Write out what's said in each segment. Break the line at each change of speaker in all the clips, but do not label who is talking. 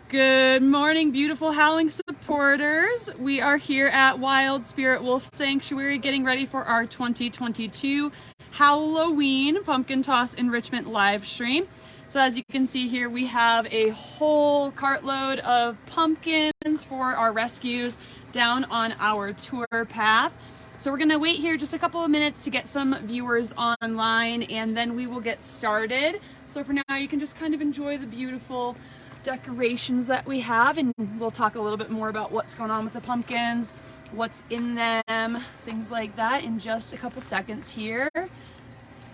Good morning, beautiful howling supporters. We are here at Wild Spirit Wolf Sanctuary getting ready for our 2022 Howl-O-Ween Pumpkin Toss Enrichment live stream. So as you can see here, we have a whole cartload of pumpkins for our rescues down on our tour path. So we're gonna wait here just a couple of minutes to get some viewers online, and then we will get started. So for now, you can just kind of enjoy the beautiful decorations that we have, and we'll talk a little bit more about what's going on with the pumpkins, what's in them, things like that in just a couple seconds here.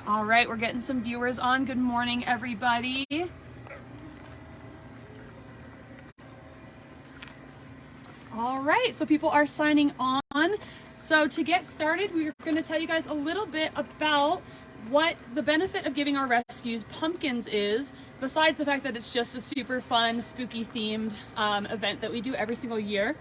All right, we're getting some viewers on. Good morning, everybody. All right, so people are signing on. So to get started, we're going to tell you guys a little bit about what the benefit of giving our rescues pumpkins is, besides the fact that it's just a super fun, spooky themed event that we do every single year.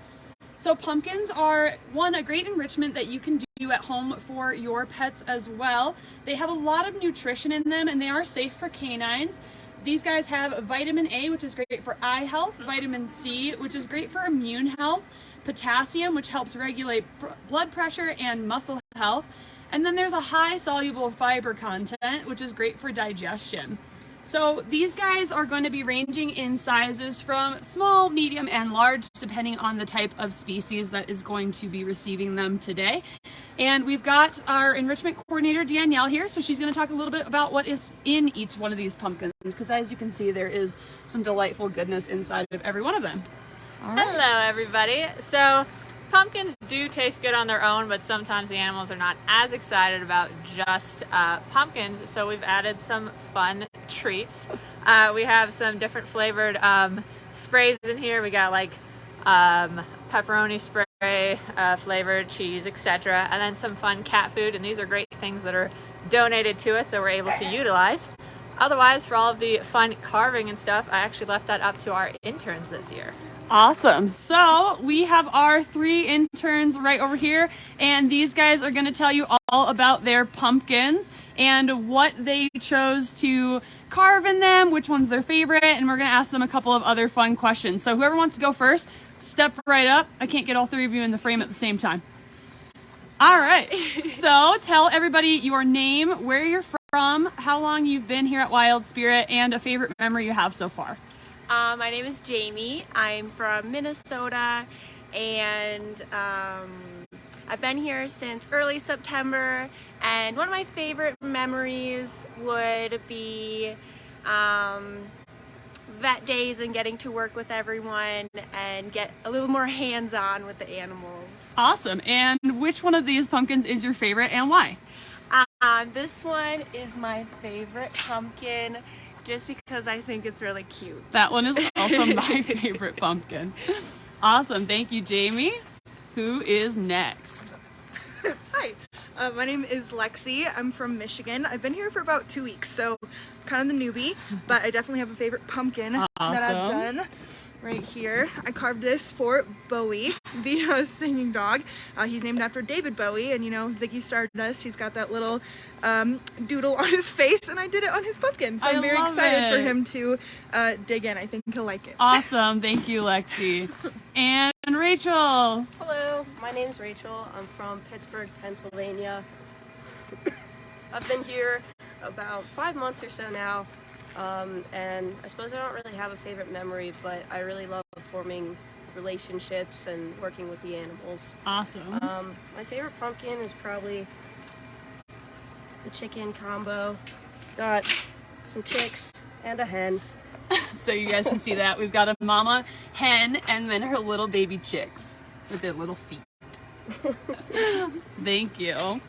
So pumpkins are, a great enrichment that you can do at home for your pets as well. They have a lot of nutrition in them, and they are safe for canines. These guys have vitamin A, which is great for eye health, vitamin C, which is great for immune health, potassium, which helps regulate blood pressure and muscle health, and then there's a high soluble fiber content, which is great for digestion. So these guys are going to be ranging in sizes from small, medium, and large, depending on the type of species that is going to be receiving them today. And we've got our enrichment coordinator, Danielle, here, so she's going to talk a little bit about what is in each one of these pumpkins, because as you can see, there is some delightful goodness inside of every one of them. All right.
Hello, everybody. So pumpkins do taste good on their own, but sometimes the animals are not as excited about just pumpkins, so we've added some fun treats. We have some different flavored sprays in here. We got like pepperoni spray, flavored cheese, etc., and then some fun cat food, and these are great things that are donated to us that we're able to utilize. Otherwise, for all of the fun carving and stuff, I actually left that up to our interns this year.
Awesome. So we have our 3 interns right over here, and these guys are going to tell you all about their pumpkins and what they chose to carve in them, which one's their favorite, and we're going to ask them a couple of other fun questions. So whoever wants to go first, step right up. I can't get all 3 of you in the frame at the same time. All right. So tell everybody your name, where you're from, how long you've been here at Wild Spirit, and a favorite memory you have so far.
My name is Jamie. I'm from Minnesota, and I've been here since early September, and one of my favorite memories would be vet days and getting to work with everyone and get a little more hands-on with the animals.
Awesome. And which one of these pumpkins is your favorite and why?
This one is my favorite pumpkin, just because I think it's really cute.
That one is also my favorite pumpkin. Awesome. Thank you, Jamie. Who is next?
Hi, my name is Lexi. I'm from Michigan. I've been here for about 2 weeks, so kind of the newbie, but I definitely have a favorite pumpkin that I've done right here. I carved this for Bowie, the singing dog. He's named after David Bowie, and you know, Ziggy Stardust, he's got that little doodle on his face, and I did it on his pumpkin, so I'm very excited for him to dig in. I think he'll like it.
Awesome. Thank you, Lexi. And Rachel.
Hello, my name's Rachel. I'm from Pittsburgh, Pennsylvania. I've been here about 5 months or so now. And I suppose I don't really have a favorite memory, but I really love forming relationships and working with the animals.
Awesome.
My favorite pumpkin is probably the chicken combo. Got some chicks and a hen.
So you guys can see that. We've got a mama hen and then her little baby chicks with their little feet. Thank you.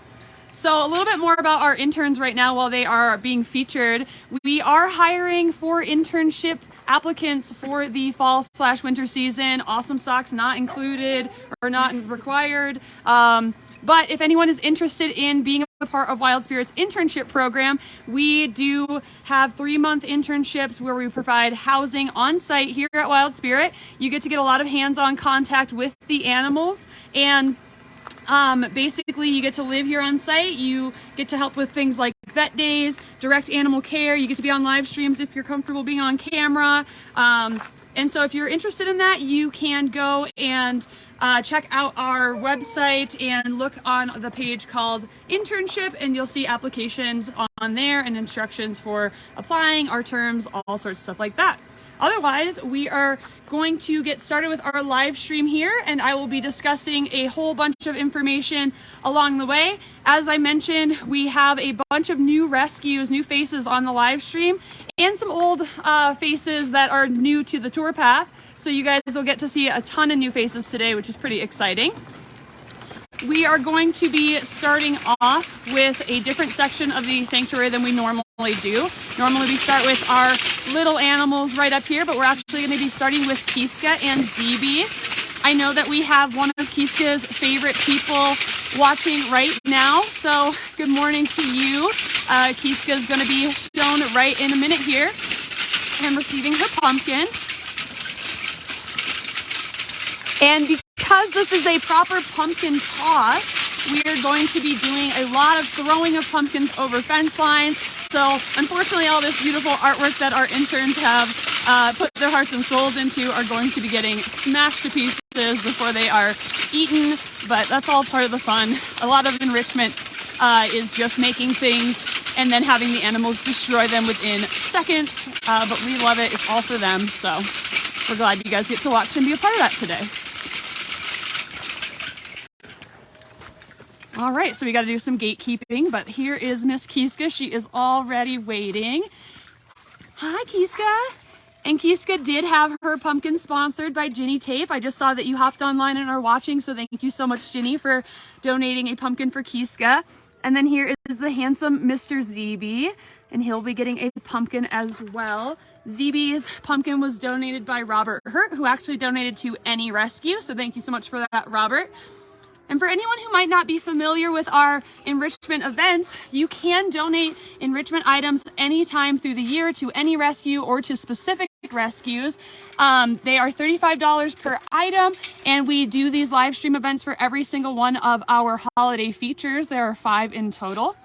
So a little bit more about our interns right now while they are being featured. We are hiring for internship applicants for the fall/winter season. Awesome socks not included or not required. But if anyone is interested in being a part of Wild Spirit's internship program, we do have 3-month internships where we provide housing on site here at Wild Spirit. You get to get a lot of hands-on contact with the animals, and basically you get to live here on site. You get to help with things like vet days, direct animal care. You get to be on live streams if you're comfortable being on camera. And so if you're interested in that, you can go and check out our website and look on the page called Internship, and you'll see applications on there and instructions for applying, our terms, all sorts of stuff like that. Otherwise, we are going to get started with our live stream here, and I will be discussing a whole bunch of information along the way. As I mentioned, we have a bunch of new rescues, new faces on the live stream, and some old faces that are new to the tour path. So you guys will get to see a ton of new faces today, which is pretty exciting. We are going to be starting off with a different section of the sanctuary than we normally do. Normally we start with our little animals right up here, but we're actually going to be starting with Kiska and Zeeby. I know that we have one of Kiska's favorite people watching right now, so good morning to you. Kiska is going to be shown right in a minute here and receiving her pumpkin. And because this is a proper pumpkin toss, we are going to be doing a lot of throwing of pumpkins over fence lines. So unfortunately, all this beautiful artwork that our interns have put their hearts and souls into are going to be getting smashed to pieces before they are eaten, but that's all part of the fun. A lot of enrichment is just making things and then having the animals destroy them within seconds, but we love it. It's all for them, so we're glad you guys get to watch and be a part of that today. All right, so we got to do some gatekeeping, but here is Miss Kiska. She is already waiting. Hi, Kiska. And Kiska did have her pumpkin sponsored by Ginny Tape. I just saw that you hopped online and are watching, so thank you so much, Ginny, for donating a pumpkin for Kiska. And then here is the handsome Mr. Zeeby, and he'll be getting a pumpkin as well. Zeeby's pumpkin was donated by Robert Hurt, who actually donated to Any Rescue, so thank you so much for that, Robert. And for anyone who might not be familiar with our enrichment events, you can donate enrichment items anytime through the year to Any Rescue or to specific rescues. They are $35 per item, and we do these live stream events for every single one of our holiday features. There are 5 in total.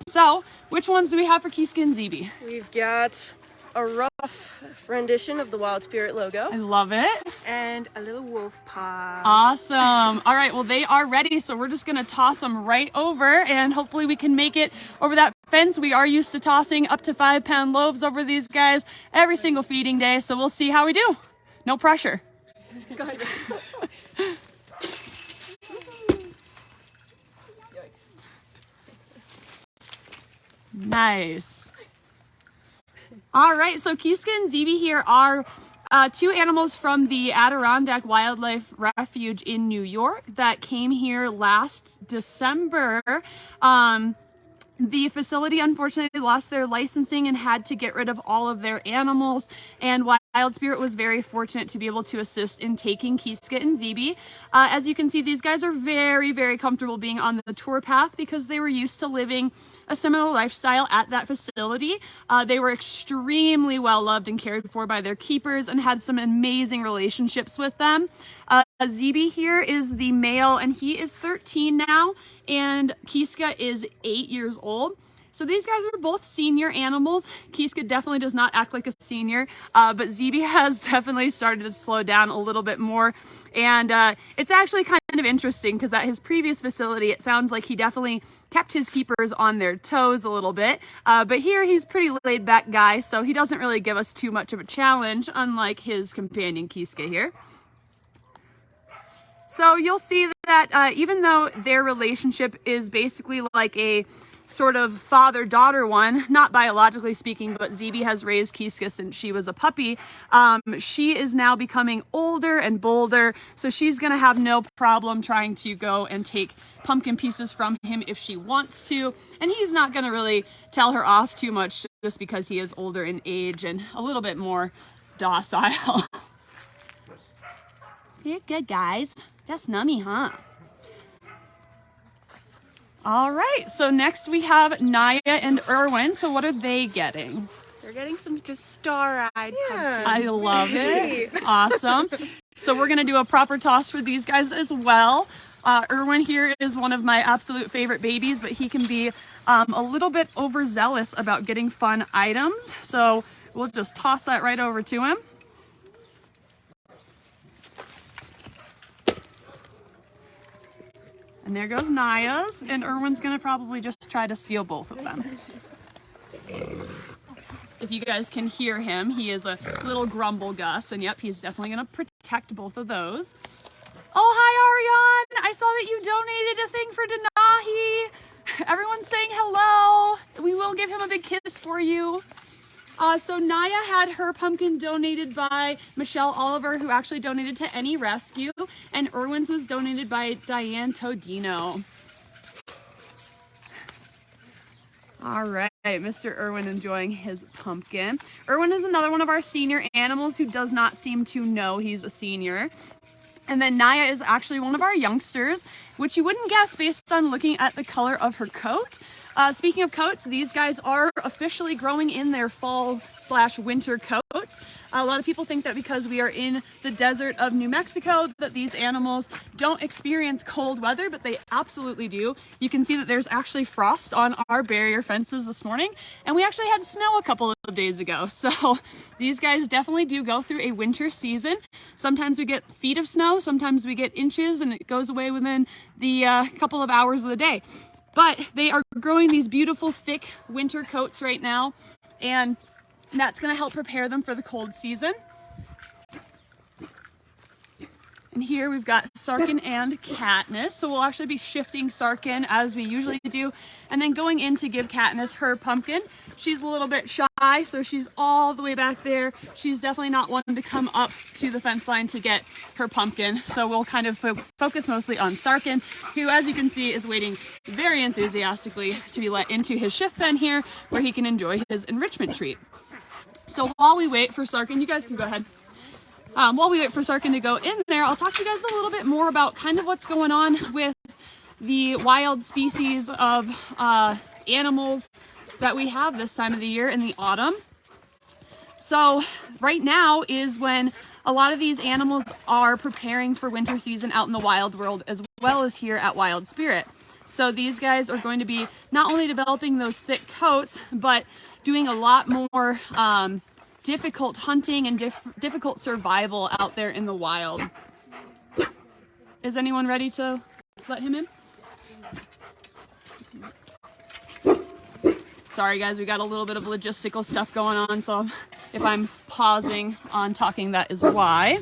So, which ones do we have for Kiska and Zeeby?
We've got a rough rendition of the Wild Spirit logo.
I love it.
And a little wolf paw.
Awesome. All right, well, they are ready, so we're just going to toss them right over, and hopefully we can make it over that fence. We are used to tossing up to 5-pound loaves over these guys every single feeding day, so we'll see how we do. No pressure.
Go ahead, Rich.
Nice. All right, so Kiska and Zeeby here are 2 animals from the Adirondack Wildlife Refuge in New York that came here last December. The facility unfortunately lost their licensing and had to get rid of all of their animals, and Wild Spirit was very fortunate to be able to assist in taking Kiska and Zeeby. As you can see, these guys are very, very comfortable being on the tour path because they were used to living a similar lifestyle at that facility. They were extremely well loved and cared for by their keepers and had some amazing relationships with them. Zeeby here is the male, and he is 13 now, and Kiska is 8 years old. So these guys are both senior animals. Kiska definitely does not act like a senior, but Zeeby has definitely started to slow down a little bit more. And it's actually kind of interesting because at his previous facility, it sounds like he definitely kept his keepers on their toes a little bit. But here he's a pretty laid back guy, so he doesn't really give us too much of a challenge, unlike his companion Kiska here. So you'll see that even though their relationship is basically like a sort of father-daughter one, not biologically speaking, but Zeeby has raised Kiska since she was a puppy. She is now becoming older and bolder, so she's gonna have no problem trying to go and take pumpkin pieces from him if she wants to, and he's not gonna really tell her off too much just because he is older in age and a little bit more docile. You're good, guys. That's nummy, huh? All right, so next we have Naya and Erwin. So what are they getting?
They're getting some just star-eyed pumpkins.
I love it. Awesome. So we're gonna do a proper toss for these guys as well. Erwin here is one of my absolute favorite babies, but he can be a little bit overzealous about getting fun items. So we'll just toss that right over to him. And there goes Naya's, and Erwin's gonna probably just try to steal both of them. If you guys can hear him, he is a little grumble Gus, and yep, he's definitely gonna protect both of those. Oh, hi Ariane! I saw that you donated a thing for Denahi. Everyone's saying hello. We will give him a big kiss for you. So Naya had her pumpkin donated by Michelle Oliver, who actually donated to Any Rescue, and Erwin's was donated by Diane Todino. All right, Mr. Erwin enjoying his pumpkin. Erwin is another one of our senior animals who does not seem to know he's a senior. And then Naya is actually one of our youngsters, which you wouldn't guess based on looking at the color of her coat. Speaking of coats, these guys are officially growing in their fall/winter coats. A lot of people think that because we are in the desert of New Mexico that these animals don't experience cold weather, but they absolutely do. You can see that there's actually frost on our barrier fences this morning, and we actually had snow a couple of days ago. So these guys definitely do go through a winter season. Sometimes we get feet of snow, sometimes we get inches, and it goes away within the couple of hours of the day. But they are growing these beautiful thick winter coats right now, and that's going to help prepare them for the cold season. And here we've got Sarkin and Katniss. So we'll actually be shifting Sarkin as we usually do, and then going in to give Katniss her pumpkin. She's a little bit shy, so she's all the way back there. She's definitely not one to come up to the fence line to get her pumpkin. So we'll kind of focus mostly on Sarkin, who, as you can see, is waiting very enthusiastically to be let into his shift pen here, where he can enjoy his enrichment treat. So while we wait for Sarkin, you guys can go ahead. While we wait for Sarkin to go in there, I'll talk to you guys a little bit more about kind of what's going on with the wild species of animals that we have this time of the year in the autumn. So right now is when a lot of these animals are preparing for winter season out in the wild world, as well as here at Wild Spirit. So these guys are going to be not only developing those thick coats, but doing a lot more difficult hunting and difficult survival out there in the wild. Is anyone ready to let him in? Sorry guys, we got a little bit of logistical stuff going on, so if I'm pausing on talking, that is why.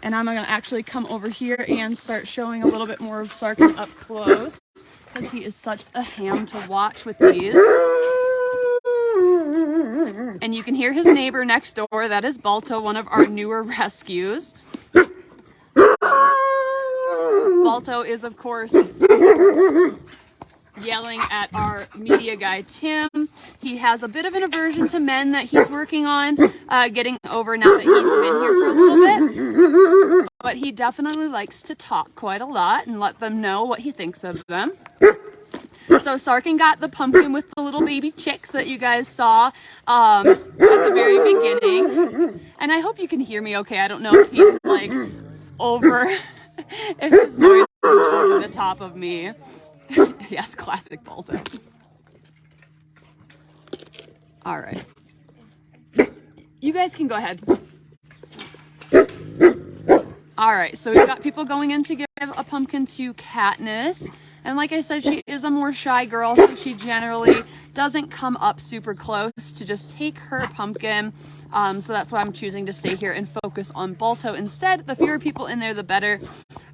And I'm gonna actually come over here and start showing a little bit more of Sarkin up close, because he is such a ham to watch with these. And you can hear his neighbor next door. That is Balto, one of our newer rescues. Balto is, of course, yelling at our media guy, Tim. He has a bit of an aversion to men that he's working on getting over now that he's been here for a little bit. But he definitely likes to talk quite a lot and let them know what he thinks of them. So Sarkin got the pumpkin with the little baby chicks that you guys saw at the very beginning. And I hope you can hear me okay. I don't know if he's like over, if his noise is over the top of me. Yes, classic Balto. All right. You guys can go ahead. All right, so we've got people going in to give a pumpkin to Katniss. And like I said, she is a more shy girl, so she generally doesn't come up super close to just take her pumpkin. So that's why I'm choosing to stay here and focus on Balto instead. The fewer people in there, the better.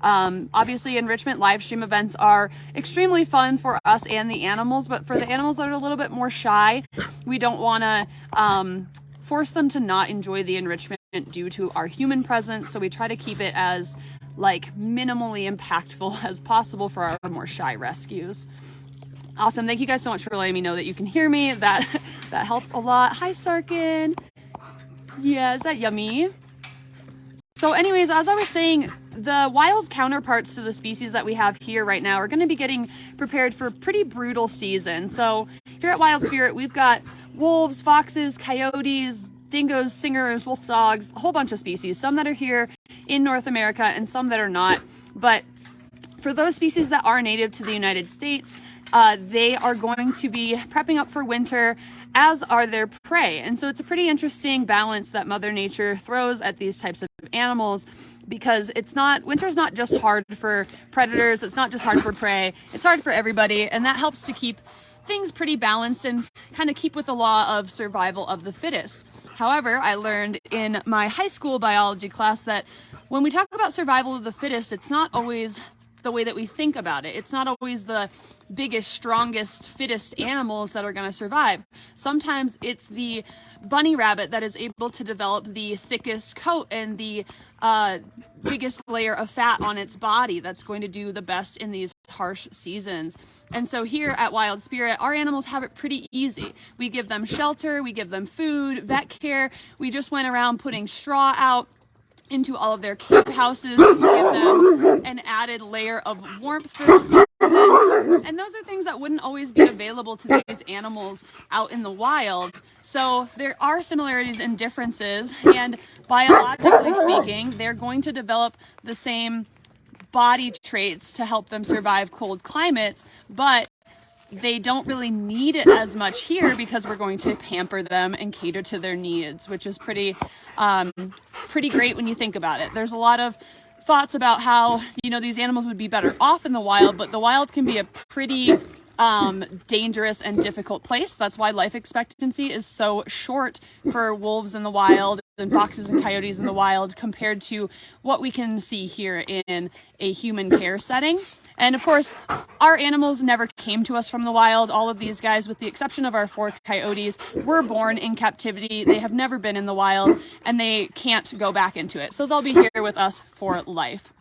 Obviously, Enrichment live stream events are extremely fun for us and the animals, but for the animals that are a little bit more shy, we don't want to force them to not enjoy the enrichment due to our human presence. So we try to keep it as like minimally impactful as possible for our more shy rescues. Awesome. Thank you guys so much for letting me know that you can hear me. That helps a lot. Hi, Sarkin. Yeah, is that yummy? So anyways, as I was saying, the wild counterparts to the species that we have here right now are going to be getting prepared for a pretty brutal season. So here at Wild Spirit, we've got wolves, foxes, coyotes, dingoes, singers, wolf dogs, a whole bunch of species, some that are here in North America and some that are not. But for those species that are native to the United States, they are going to be prepping up for winter as are their prey. And so it's a pretty interesting balance that Mother Nature throws at these types of animals, because winter's not just hard for predators, it's not just hard for prey, it's hard for everybody, and that helps to keep things pretty balanced and kind of keep with the law of survival of the fittest. However, I learned in my high school biology class that when we talk about survival of the fittest, it's not always the way that we think about it. It's not always the biggest, strongest, fittest animals that are going to survive. Sometimes it's the bunny rabbit that is able to develop the thickest coat and the biggest layer of fat on its body that's going to do the best in these harsh seasons. And so here at Wild Spirit, our animals have it pretty easy. We give them shelter, we give them food, vet care. We just went around putting straw out into all of their camp houses to give them an added layer of warmth for the season. And those are things that wouldn't always be available to these animals out in the wild. So there are similarities and differences, and biologically speaking, they're going to develop the same body traits to help them survive cold climates, but they don't really need it as much here because we're going to pamper them and cater to their needs, which is pretty great when you think about it. There's a lot of thoughts about how, these animals would be better off in the wild, but the wild can be a pretty dangerous and difficult place. That's why life expectancy is so short for wolves in the wild and foxes and coyotes in the wild compared to what we can see here in a human care setting. And of course, our animals never came to us from the wild. All of these guys, with the exception of our 4 coyotes, were born in captivity. They have never been in the wild, and they can't go back into it. So they'll be here with us for life.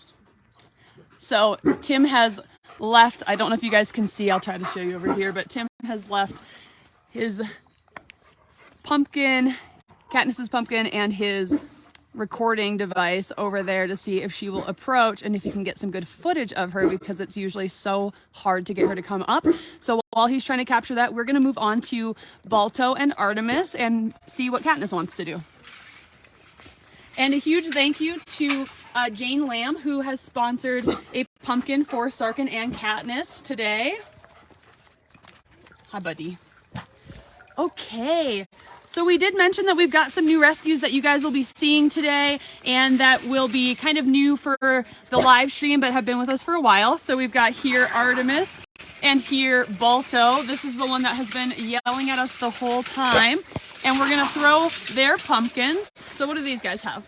So Tim has left. I don't know if you guys can see. I'll try to show you over here. But Tim has left his pumpkin, Katniss's pumpkin, and his recording device over there to see if she will approach and if he can get some good footage of her, because it's usually so hard to get her to come up. So while he's trying to capture that, we're going to move on to Balto and Artemis and see what Katniss wants to do. And a huge thank you to Jane Lamb, who has sponsored a pumpkin for Sarkin and Katniss today. Hi, buddy. Okay. So we did mention that we've got some new rescues that you guys will be seeing today, and that will be kind of new for the live stream but have been with us for a while. So we've got here Artemis and here Balto. This is the one that has been yelling at us the whole time. And we're going to throw their pumpkins. So what do these guys have?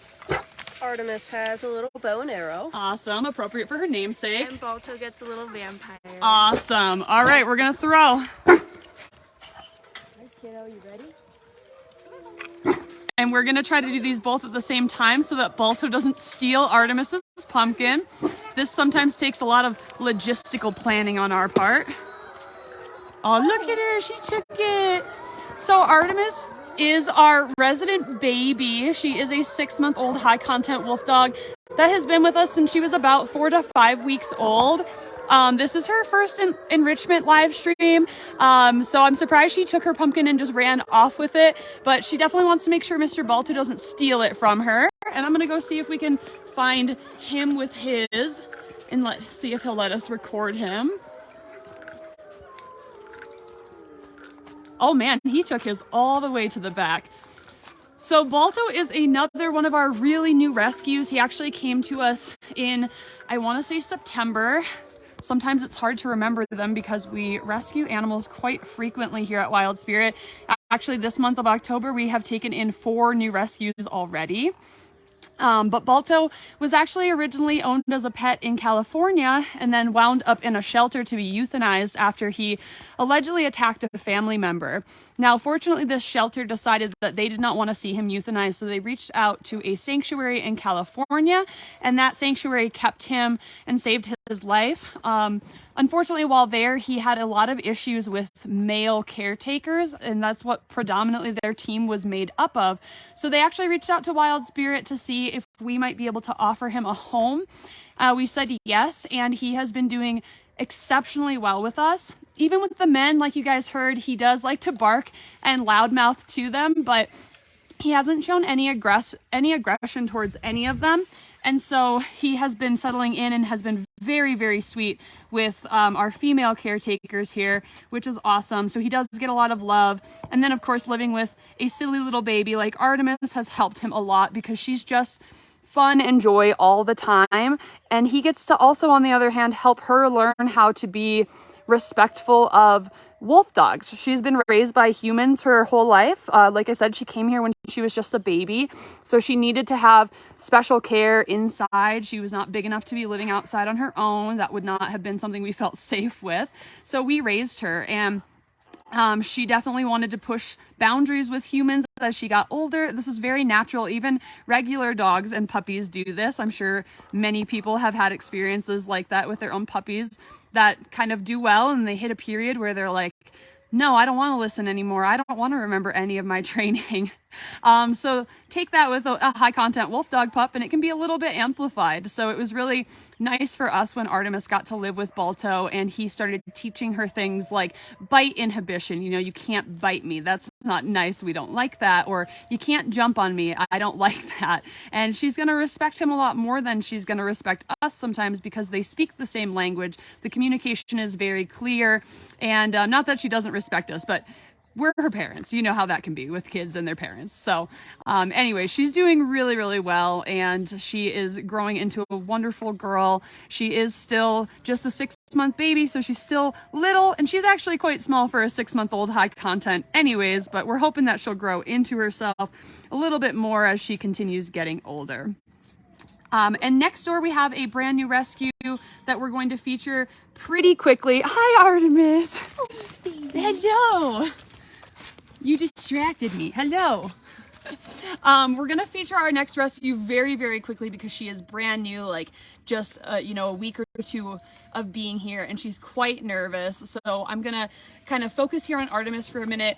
Artemis has a little bow and arrow.
Awesome. Appropriate for her namesake.
And Balto gets a little vampire.
Awesome. All right, we're going to throw.
Hi, kiddo, you ready?
And we're going to try to do these both at the same time so that Balto doesn't steal Artemis's pumpkin. This sometimes takes a lot of logistical planning on our part. Oh, look at her. She took it. So Artemis is our resident baby. She is a 6-month-old high-content wolf dog that has been with us since she was about 4 to 5 weeks old. This is her first Enrichment live stream, so I'm surprised she took her pumpkin and just ran off with it, but she definitely wants to make sure Mr. Balto doesn't steal it from her. And I'm gonna go see if we can find him with his, and let's see if he'll let us record him. Oh man, he took his all the way to the back. So Balto is another one of our really new rescues. He actually came to us in, I want to say September. Sometimes it's hard to remember them because we rescue animals quite frequently here at Wild Spirit. Actually, this month of October, we have taken in 4 new rescues already. But Balto was actually originally owned as a pet in California and then wound up in a shelter to be euthanized after he allegedly attacked a family member. Now, fortunately, this shelter decided that they did not want to see him euthanized, so they reached out to a sanctuary in California, and that sanctuary kept him and saved his life. Unfortunately, while there, he had a lot of issues with male caretakers, and that's what predominantly their team was made up of. So they actually reached out to Wild Spirit to see if we might be able to offer him a home. We said yes, and he has been doing exceptionally well with us. Even with the men, like you guys heard, he does like to bark and loudmouth to them, but he hasn't shown any aggression towards any of them. And so he has been settling in and has been very, very sweet with our female caretakers here, which is awesome. So he does get a lot of love. And then, of course, living with a silly little baby like Artemis has helped him a lot because she's just fun and joy all the time. And he gets to also, on the other hand, help her learn how to be respectful of wolf dogs. She's been raised by humans her whole life. Like I said, she came here when she was just a baby, so she needed to have special care inside. She was not big enough to be living outside on her own. That would not have been something we felt safe with. So we raised her, and she definitely wanted to push boundaries with humans as she got older. This is very natural. Even regular dogs and puppies do this. I'm sure many people have had experiences like that with their own puppies that kind of do well, and they hit a period where they're like, no, I don't want to listen anymore. I don't want to remember any of my training. So take that with a high content wolf dog pup, and it can be a little bit amplified. So it was really nice for us when Artemis got to live with Balto and he started teaching her things like bite inhibition. You know, you can't bite me. That's not nice. We don't like that. Or you can't jump on me. I don't like that. And she's going to respect him a lot more than she's going to respect us sometimes because they speak the same language. The communication is very clear. And not that she doesn't respect us, but we're her parents. You know how that can be with kids and their parents. So anyway, she's doing really, really well, and she is growing into a wonderful girl. She is still just a 6-month baby, so she's still little, and she's actually quite small for a 6-month-old high content anyways, but we're hoping that she'll grow into herself a little bit more as she continues getting older. And next door we have a brand new rescue that we're going to feature pretty quickly. Hi, Artemis.
Oh, baby.
Hello. You distracted me. Hello. We're gonna feature our next rescue very, very quickly because she is brand new, like just a week or two of being here, and she's quite nervous. So I'm gonna kind of focus here on Artemis for a minute,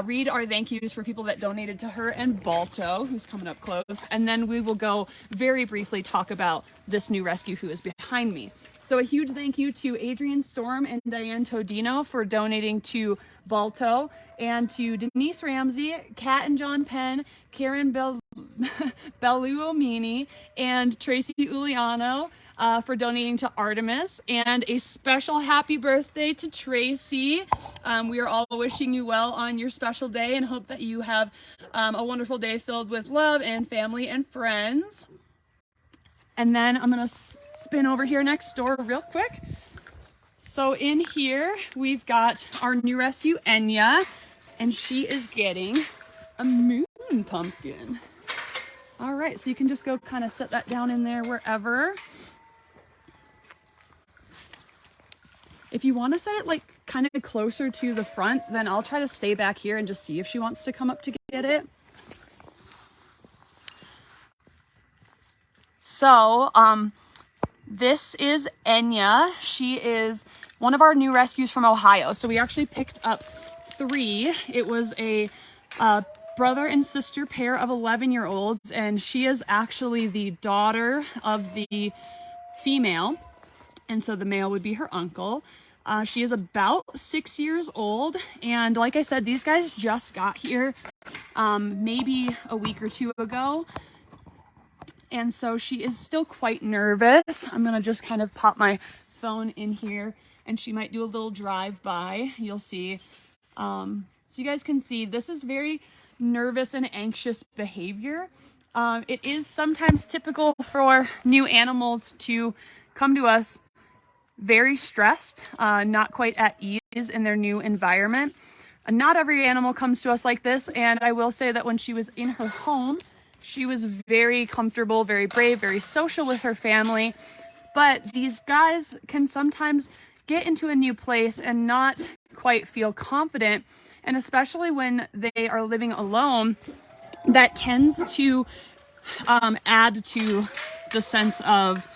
read our thank yous for people that donated to her and Balto, who's coming up close, and then we will go very briefly talk about this new rescue who is behind me. So a huge thank you to Adrian Storm and Diane Todino for donating to Balto, and to Denise Ramsey, Kat and John Penn, Karen Belluomini, and Tracy Uliano for donating to Artemis. And a special happy birthday to Tracy. We are all wishing you well on your special day and hope that you have a wonderful day filled with love and family and friends. And then I'm gonna spin over here next door real quick. So in here, we've got our new rescue, Enya, and she is getting a moon pumpkin. All right, so you can just go kind of set that down in there wherever. If you want to set it like kind of closer to the front, then I'll try to stay back here and just see if she wants to come up to get it. So, this is Enya. She is one of our new rescues from Ohio. So we actually picked up 3. It was a brother and sister pair of 11-year-olds, and she is actually the daughter of the female, and so the male would be her uncle. She is about 6 years old, and like I said, these guys just got here maybe a week or 2 ago. And so she is still quite nervous. I'm gonna just kind of pop my phone in here and she might do a little drive-by. You'll see. So you guys can see this is very nervous and anxious behavior. It is sometimes typical for new animals to come to us very stressed, not quite at ease in their new environment. Not every animal comes to us like this, and I will say that when she was in her home, she was very comfortable, very brave, very social with her family. But these guys can sometimes get into a new place and not quite feel confident. And especially when they are living alone, that tends to add to the sense of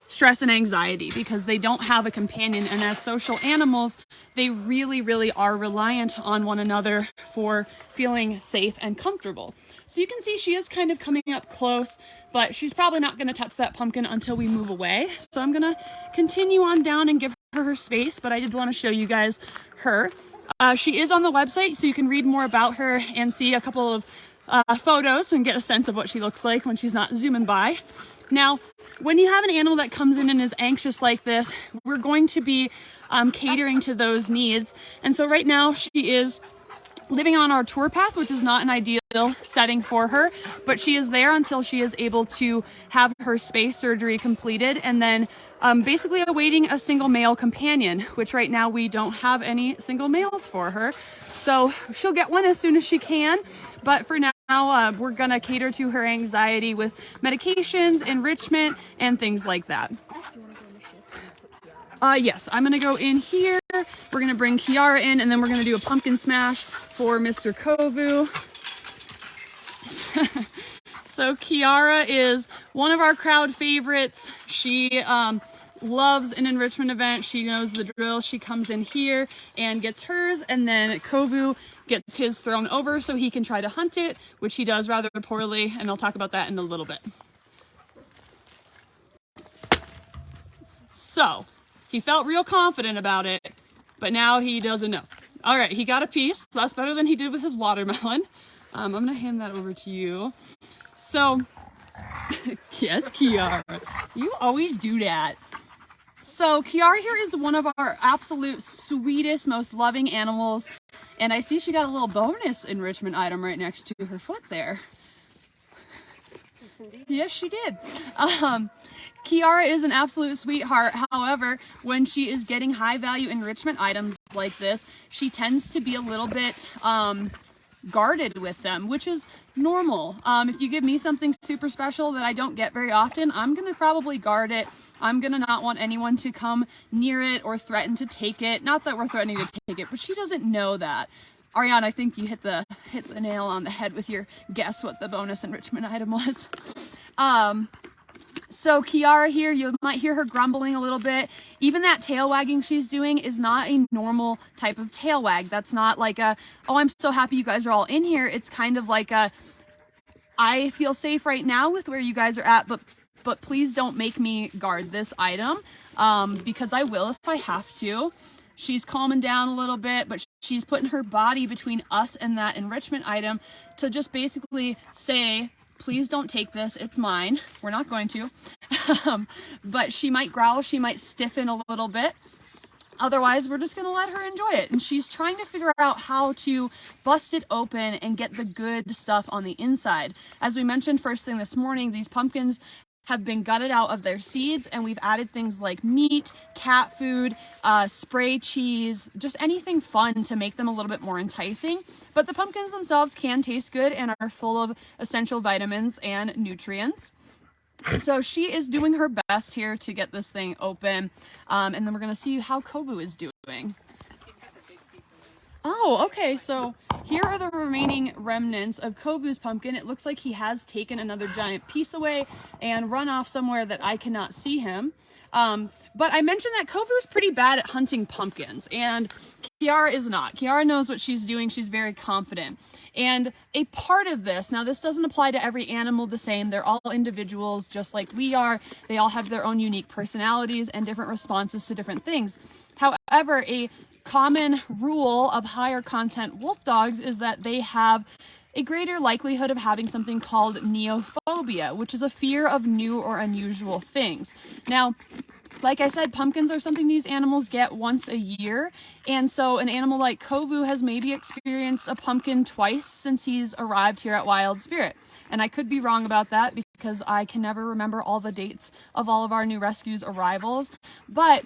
stress and anxiety because they don't have a companion. And as social animals, they really, really are reliant on one another for feeling safe and comfortable. So you can see she is kind of coming up close, but she's probably not going to touch that pumpkin until we move away. So I'm going to continue on down and give her space, but I did want to show you guys her. She is on the website, so you can read more about her and see a couple of photos and get a sense of what she looks like when she's not zooming by. Now, when you have an animal that comes in and is anxious like this, we're going to be catering to those needs. And so right now she is living on our tour path, which is not an ideal setting for her, but she is there until she is able to have her space surgery completed, and then basically awaiting a single male companion, which right now we don't have any single males for her. So she'll get one as soon as she can, but for now we're gonna cater to her anxiety with medications, enrichment, and things like that. Yes, I'm gonna go in here. We're gonna bring Kiara in, and then we're gonna do a pumpkin smash for Mr. Kovu. So Kiara is one of our crowd favorites. She loves an enrichment event. She knows the drill. She comes in here and gets hers, and then Kovu gets his thrown over so he can try to hunt it, which he does rather poorly, and I'll talk about that in a little bit. So he felt real confident about it, but now he doesn't know. All right, he got a piece. So that's better than he did with his watermelon. I'm gonna hand that over to you. So, yes, Kiara, you always do that. So Kiara here is one of our absolute sweetest, most loving animals. And I see she got a little bonus enrichment item right next to her foot there.
Yes, indeed.
Yes, she did. Kiara is an absolute sweetheart. However, when she is getting high value enrichment items like this, she tends to be a little bit guarded with them, which is normal. If you give me something super special that I don't get very often, I'm gonna probably guard it. I'm gonna not want anyone to come near it or threaten to take it. Not that we're threatening to take it, but she doesn't know that. Ariana, I think you hit the nail on the head with your guess what the bonus enrichment item was. So Kiara here, you might hear her grumbling a little bit. Even that tail wagging she's doing is not a normal type of tail wag. That's not like a, oh, I'm so happy you guys are all in here. It's kind of like a, I feel safe right now with where you guys are at, but please don't make me guard this item, because I will if I have to. She's calming down a little bit, but she's putting her body between us and that enrichment item to just basically say, please don't take this, it's mine. We're not going to. But she might growl, she might stiffen a little bit. Otherwise, we're just gonna let her enjoy it. And she's trying to figure out how to bust it open and get the good stuff on the inside. As we mentioned first thing this morning, these pumpkins have been gutted out of their seeds, and we've added things like meat, cat food, spray cheese, just anything fun to make them a little bit more enticing. But the pumpkins themselves can taste good and are full of essential vitamins and nutrients. So she is doing her best here to get this thing open, and then we're gonna see how Kovu is doing. Oh, okay, so here are the remaining remnants of Kovu's pumpkin. It looks like he has taken another giant piece away and run off somewhere that I cannot see him. But I mentioned that Kovu's pretty bad at hunting pumpkins, and Kiara is not. Kiara knows what she's doing. She's very confident. And a part of this, now this doesn't apply to every animal the same. They're all individuals just like we are. They all have their own unique personalities and different responses to different things. However, a common rule of higher content wolf dogs is that they have a greater likelihood of having something called neophobia, which is a fear of new or unusual things. Now, like I said, pumpkins are something these animals get once a year, and so an animal like Kovu has maybe experienced a pumpkin twice since he's arrived here at Wild Spirit. And I could be wrong about that because I can never remember all the dates of all of our new rescues' arrivals, but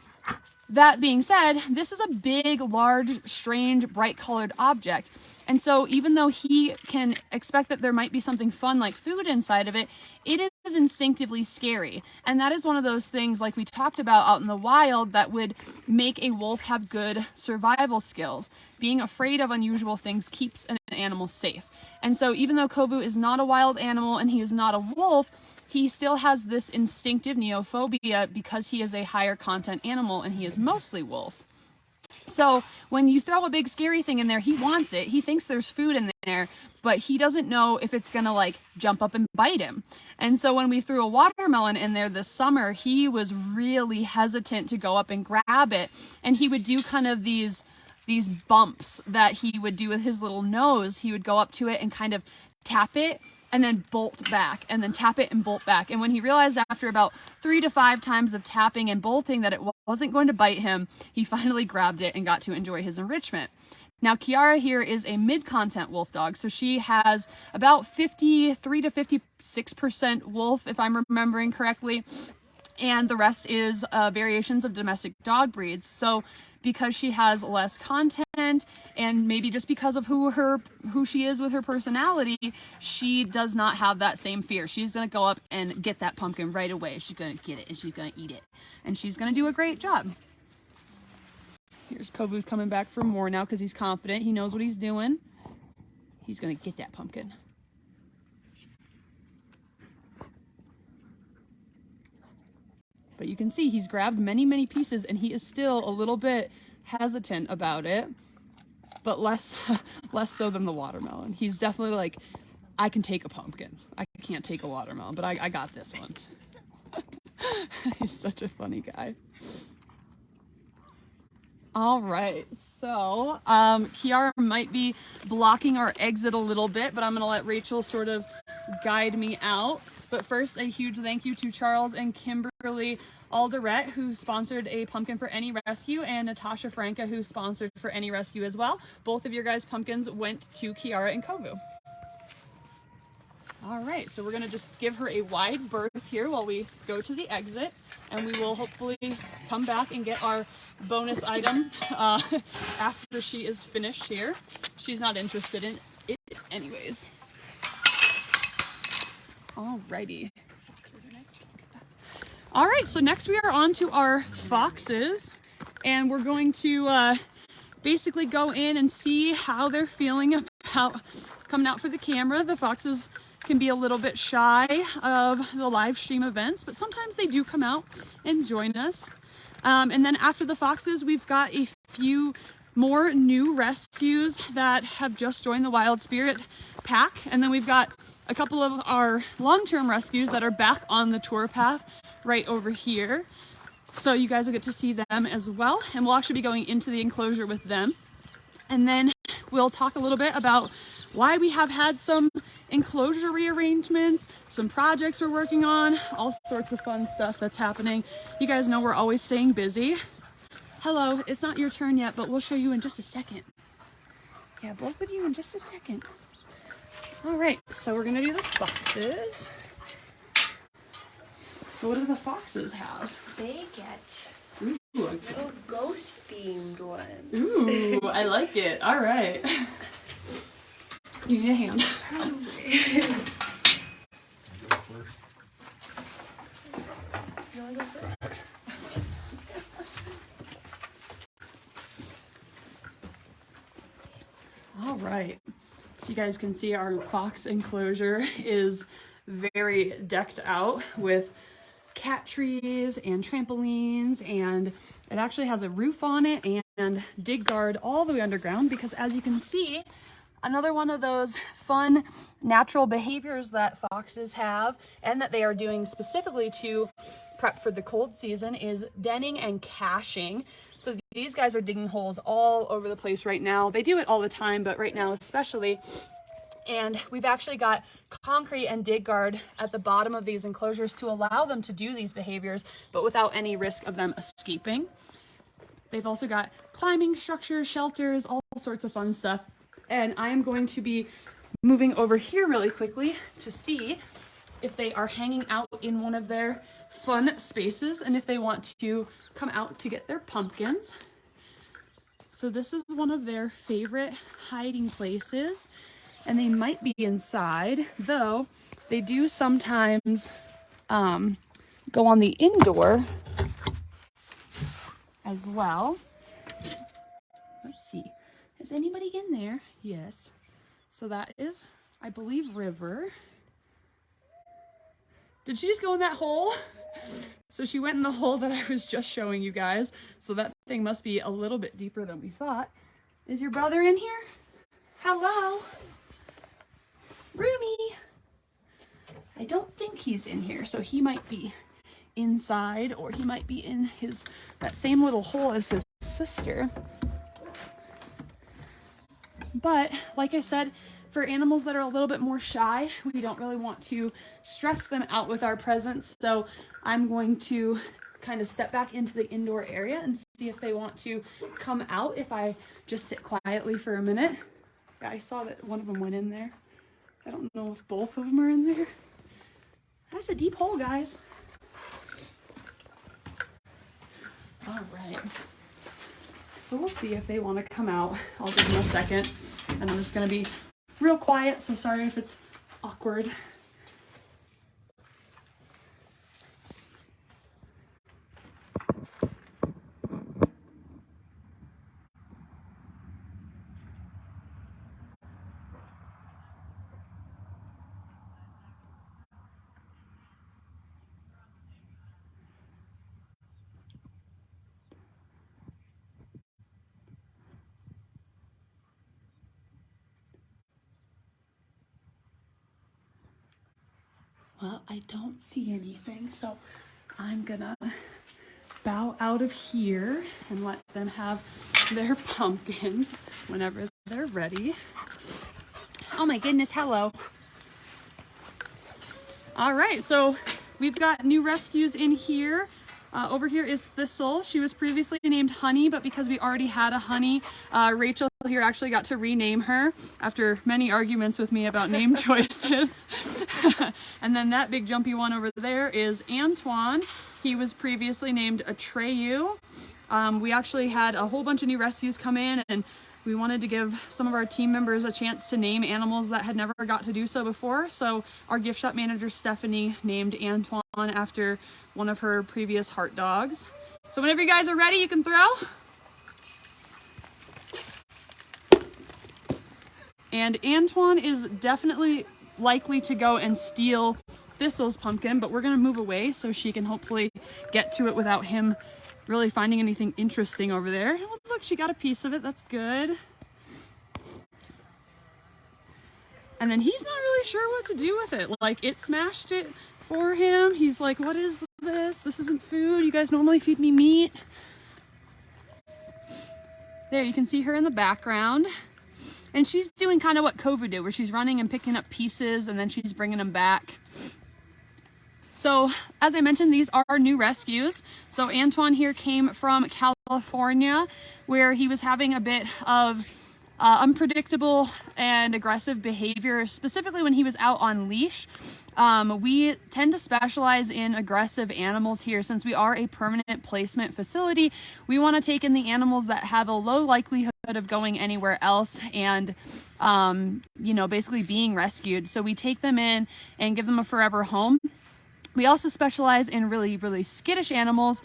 that being said, this is a big, large, strange, bright-colored object. And so even though he can expect that there might be something fun like food inside of it, it is instinctively scary. And that is one of those things, like we talked about out in the wild, that would make a wolf have good survival skills. Being afraid of unusual things keeps an animal safe. And so even though Kovu is not a wild animal and he is not a wolf, he still has this instinctive neophobia because he is a higher content animal and he is mostly wolf. So when you throw a big scary thing in there, he wants it. He thinks there's food in there, but he doesn't know if it's gonna like jump up and bite him. And so when we threw a watermelon in there this summer, he was really hesitant to go up and grab it. And he would do kind of these bumps that he would do with his little nose. He would go up to it and kind of tap it, and then bolt back, and then tap it and bolt back. And when he realized after about 3 to 5 times of tapping and bolting that it wasn't going to bite him, he finally grabbed it and got to enjoy his enrichment. Now, Kiara here is a mid-content wolf dog, so she has about 53 to 56% wolf, if I'm remembering correctly, and the rest is variations of domestic dog breeds. So because she has less content, and maybe just because of who she is with her personality, she does not have that same fear. She's gonna go up and get that pumpkin right away. She's gonna get it and she's gonna eat it, and she's gonna do a great job. Here's Kovu's coming back for more now because he's confident. He knows what he's doing. He's gonna get that pumpkin. But you can see he's grabbed many, many pieces, and he is still a little bit hesitant about it, but less so than the watermelon. He's definitely like, I can take a pumpkin. I can't take a watermelon, but I got this one. He's such a funny guy. All right, so Kiara might be blocking our exit a little bit, but I'm gonna let Rachel sort of guide me out. But first, a huge thank you to Charles and Kimberly Alderette, who sponsored a pumpkin for any rescue, and Natasha Franca, who sponsored for any rescue as well. Both of your guys' pumpkins went to Kiara and Kovu. All right, so we're gonna just give her a wide berth here while we go to the exit, and we will hopefully come back and get our bonus item after she is finished here. She's not interested in it anyways. Alrighty. Foxes are next. All right, so next we are on to our foxes, and we're going to basically go in and see how they're feeling about coming out for the camera. The foxes can be a little bit shy of the live stream events, but sometimes they do come out and join us. And then after the foxes, we've got a few more new rescues that have just joined the Wild Spirit pack. And then we've got a couple of our long-term rescues that are back on the tour path right over here. So you guys will get to see them as well. And we'll actually be going into the enclosure with them. And then we'll talk a little bit about why we have had some enclosure rearrangements, some projects we're working on, all sorts of fun stuff that's happening. You guys know we're always staying busy. Hello, it's not your turn yet, but we'll show you in just a second. Yeah, both of you in just a second. All right, so we're gonna do the foxes. So what do the foxes have?
They get
Ooh,
little ghost themed ones.
ooh, I like it. All right. You need a hand. All right. So you guys can see our fox enclosure is very decked out with cat trees and trampolines, and it actually has a roof on it and dig guard all the way underground, because as you can see, another one of those fun natural behaviors that foxes have and that they are doing specifically to prep for the cold season is denning and caching. So these guys are digging holes all over the place right now. They do it all the time, but right now especially. And we've actually got concrete and dig guard at the bottom of these enclosures to allow them to do these behaviors, but without any risk of them escaping. They've also got climbing structures, shelters, all sorts of fun stuff. And I am going to be moving over here really quickly to see if they are hanging out in one of their fun spaces and if they want to come out to get their pumpkins. So this is one of their favorite hiding places, and they might be inside, though they do sometimes go on the indoor as well. Let's see. Is anybody in there? Yes. So that is, I believe, River. Did she just go in that hole? So she went in the hole that I was just showing you guys. So that thing must be a little bit deeper than we thought. Is your brother in here? Hello? Rumi? I don't think he's in here, so he might be inside, or he might be in that same little hole as his sister. But like I said, for animals that are a little bit more shy, we don't really want to stress them out with our presence. So I'm going to kind of step back into the indoor area and see if they want to come out if I just sit quietly for a minute. Yeah, I saw that one of them went in there. I don't know if both of them are in there. That's a deep hole, guys. All right. So we'll see if they want to come out. I'll give them a second. And I'm just going to be real quiet, so sorry if it's awkward. Well, I don't see anything, so I'm gonna bow out of here and let them have their pumpkins whenever they're ready. Oh my goodness, hello. All right, so we've got new rescues in here. Over here is Thistle. She was previously named Honey, but because we already had a Honey, Rachel here actually got to rename her after many arguments with me about name choices. And then that big jumpy one over there is Antoine. He was previously named Atreyu. We actually had a whole bunch of new rescues come in, and we wanted to give some of our team members a chance to name animals that had never got to do so before. So our gift shop manager, Stephanie, named Antoine after one of her previous heart dogs. So whenever you guys are ready, you can throw. And Antoine is definitely likely to go and steal Thistle's pumpkin, but we're gonna move away so she can hopefully get to it without him really finding anything interesting over there. Oh, look, she got a piece of it. That's good. And then he's not really sure what to do with it. Like, it smashed it for him. He's like, what is this? This isn't food. You guys normally feed me meat. There, you can see her in the background. And she's doing kind of what COVID did, where she's running and picking up pieces and then she's bringing them back. So, as I mentioned, these are new rescues. So Antoine here came from California, where he was having a bit of unpredictable and aggressive behavior, specifically when he was out on leash. We tend to specialize in aggressive animals here. Since we are a permanent placement facility, we want to take in the animals that have a low likelihood of going anywhere else and you know, basically being rescued. So we take them in and give them a forever home. We also specialize in really, really skittish animals,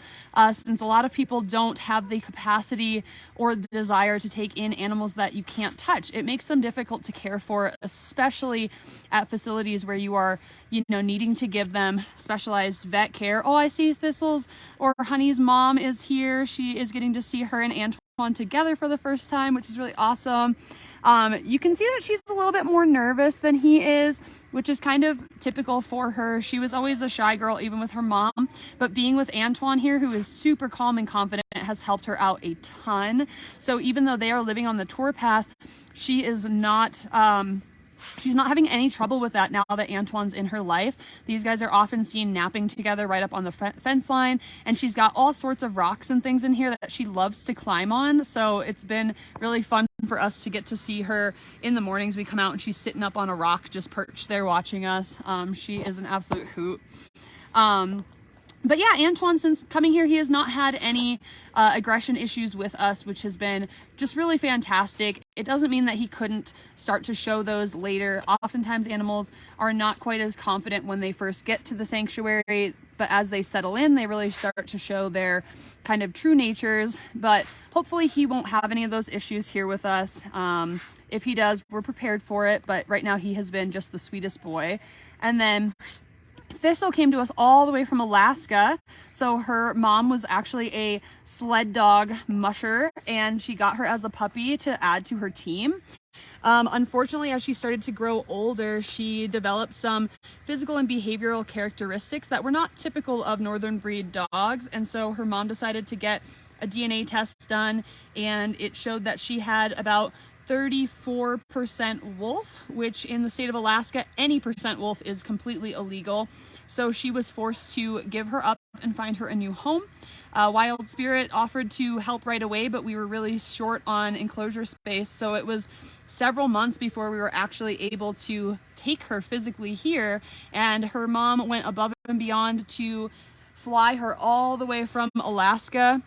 since a lot of people don't have the capacity or the desire to take in animals that you can't touch. It makes them difficult to care for, especially at facilities where you are, you know, needing to give them specialized vet care. Oh, I see Thistle's or Honey's mom is here. She is getting to see her and Antoine together for the first time, which is really awesome. You can see that she's a little bit more nervous than he is, which is kind of typical for her. She was always a shy girl, even with her mom, but being with Antoine here, who is super calm and confident, has helped her out a ton. So even though they are living on the tour path, she is not, she's not having any trouble with that now that Antoine's in her life. These guys are often seen napping together right up on the fence line, and she's got all sorts of rocks and things in here that she loves to climb on. So it's been really fun for us to get to see her in the mornings. We come out and she's sitting up on a rock, just perched there watching us. She is an absolute hoot. But yeah, Antoine, since coming here, he has not had any aggression issues with us, which has been just really fantastic. It doesn't mean that he couldn't start to show those later. Oftentimes animals are not quite as confident when they first get to the sanctuary, but as they settle in, they really start to show their kind of true natures. But hopefully he won't have any of those issues here with us. If he does, we're prepared for it, but right now he has been just the sweetest boy. And then Thistle came to us all the way from Alaska. So her mom was actually a sled dog musher, and she got her as a puppy to add to her team. Unfortunately, as she started to grow older, she developed some physical and behavioral characteristics that were not typical of northern breed dogs. And so her mom decided to get a DNA test done, and it showed that she had about 34% wolf, which in the state of Alaska, any percent wolf is completely illegal. So she was forced to give her up and find her a new home. Wild Spirit offered to help right away, but we were really short on enclosure space. So it was several months before we were actually able to take her physically here. And her mom went above and beyond to fly her all the way from Alaska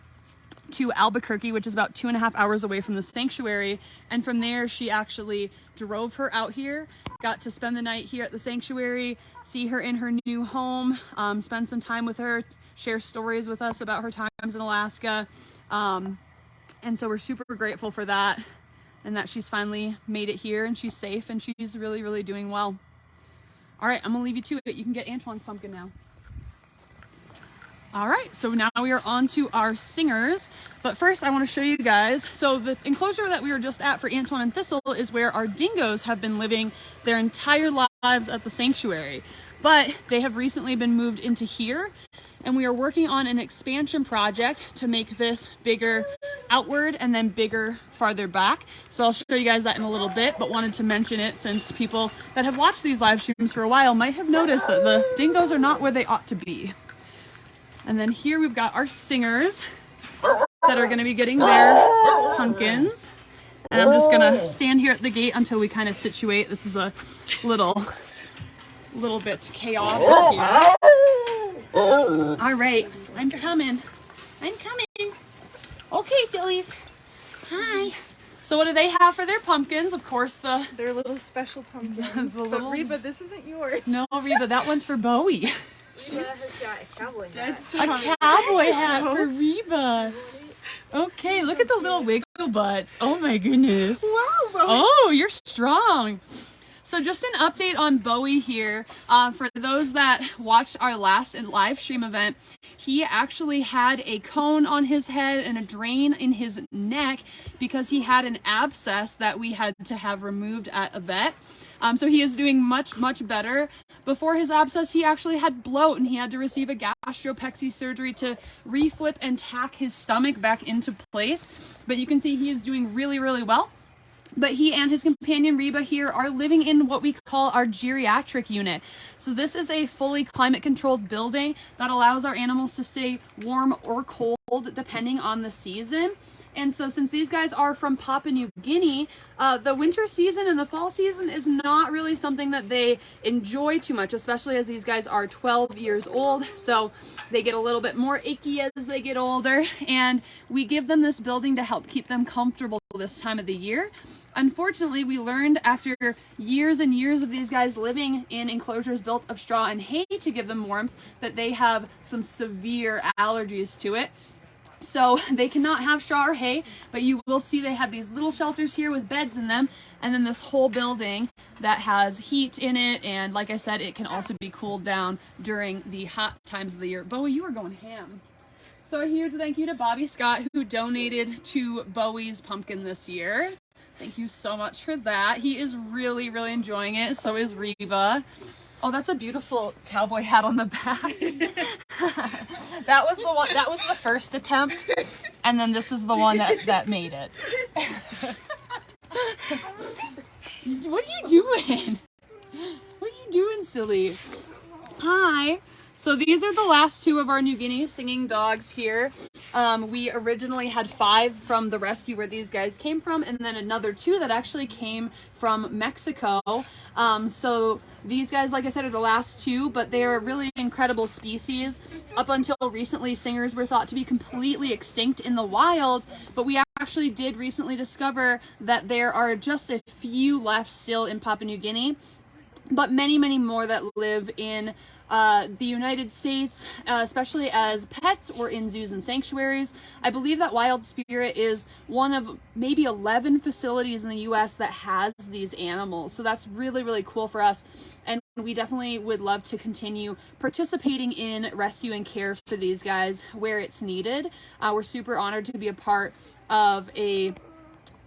to Albuquerque, which is about 2.5 hours away from the sanctuary. And from there, she actually drove her out here, got to spend the night here at the sanctuary, see her in her new home, spend some time with her, share stories with us about her times in Alaska. And so we're super grateful for that, and that she's finally made it here and she's safe and she's really, really doing well. All right, I'm gonna leave you to it. You can get Antoine's pumpkin now. All right, so now we are on to our singers, but first I want to show you guys. So the enclosure that we were just at for Antoine and Thistle is where our dingoes have been living their entire lives at the sanctuary, but they have recently been moved into here, and we are working on an expansion project to make this bigger outward and then bigger farther back. So I'll show you guys that in a little bit, but wanted to mention it since people that have watched these live streams for a while might have noticed that the dingoes are not where they ought to be. And then here we've got our singers that are going to be getting their pumpkins. And I'm just going to stand here at the gate until we kind of situate. This is a little bit chaotic here. All right, I'm coming. Okay, sillies. Hi. So what do they have for their pumpkins? Of course,
They're little special pumpkins. But Reba, this isn't yours.
No, Reba, that one's for Bowie.
Reba has got a cowboy hat.
A cowboy hat for Reba. Okay, look at the little wiggle butts. Oh my goodness.
Wow, Bowie.
Oh, you're strong. So just an update on Bowie here. For those that watched our last live stream event, he actually had a cone on his head and a drain in his neck because he had an abscess that we had to have removed at a vet. So he is doing much, much better. Before his abscess, he actually had bloat and he had to receive a gastropexy surgery to reflip and tack his stomach back into place. But you can see he is doing really, really well. But he and his companion Reba here are living in what we call our geriatric unit. So this is a fully climate controlled building that allows our animals to stay warm or cold depending on the season. And so since these guys are from Papua New Guinea, the winter season and the fall season is not really something that they enjoy too much, especially as these guys are 12 years old. So they get a little bit more achy as they get older. And we give them this building to help keep them comfortable this time of the year. Unfortunately, we learned after years and years of these guys living in enclosures built of straw and hay to give them warmth that they have some severe allergies to it. So they cannot have straw or hay, but you will see they have these little shelters here with beds in them, and then this whole building that has heat in it, and like I said, it can also be cooled down during the hot times of the year. Bowie, you are going ham. So a huge thank you to Bobby Scott, who donated to Bowie's pumpkin this year. Thank you so much for that. He is really, really enjoying it. So is Reba. Oh, that's a beautiful cowboy hat on the back. That was the one. That was the first attempt, and then this is the one that made it. What are you doing? What are you doing, silly? Hi. So these are the last two of our New Guinea singing dogs here. We originally had 5 from the rescue where these guys came from, and then another 2 that actually came from Mexico. So these guys, like I said, are the last 2, but they're a really incredible species. Up until recently, singers were thought to be completely extinct in the wild, but we actually did recently discover that there are just a few left still in Papua New Guinea, but many, many more that live in the United States, especially as pets or in zoos and sanctuaries. I believe that Wild Spirit is one of maybe 11 facilities in the U.S. that has these animals. So that's really, really cool for us. And we definitely would love to continue participating in rescue and care for these guys where it's needed. We're super honored to be a part of a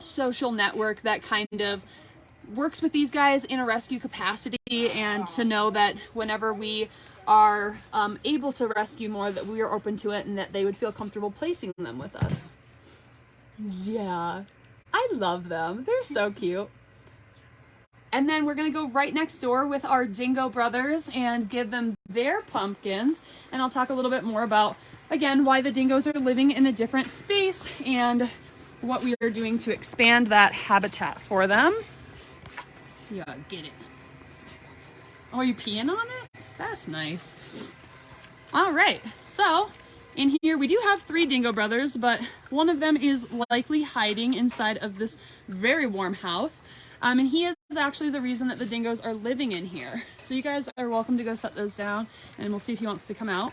social network that kind of works with these guys in a rescue capacity, and to know that whenever we are able to rescue more, that we are open to it and that they would feel comfortable placing them with us. Yeah. I love them. They're so cute. And then we're going to go right next door with our dingo brothers and give them their pumpkins. And I'll talk a little bit more about, again, why the dingoes are living in a different space and what we are doing to expand that habitat for them. Yeah, get it. Oh, are you peeing on it? That's nice. All right, so in here we do have 3 dingo brothers, but one of them is likely hiding inside of this very warm house. And he is actually the reason that the dingoes are living in here. So you guys are welcome to go set those down, and we'll see if he wants to come out.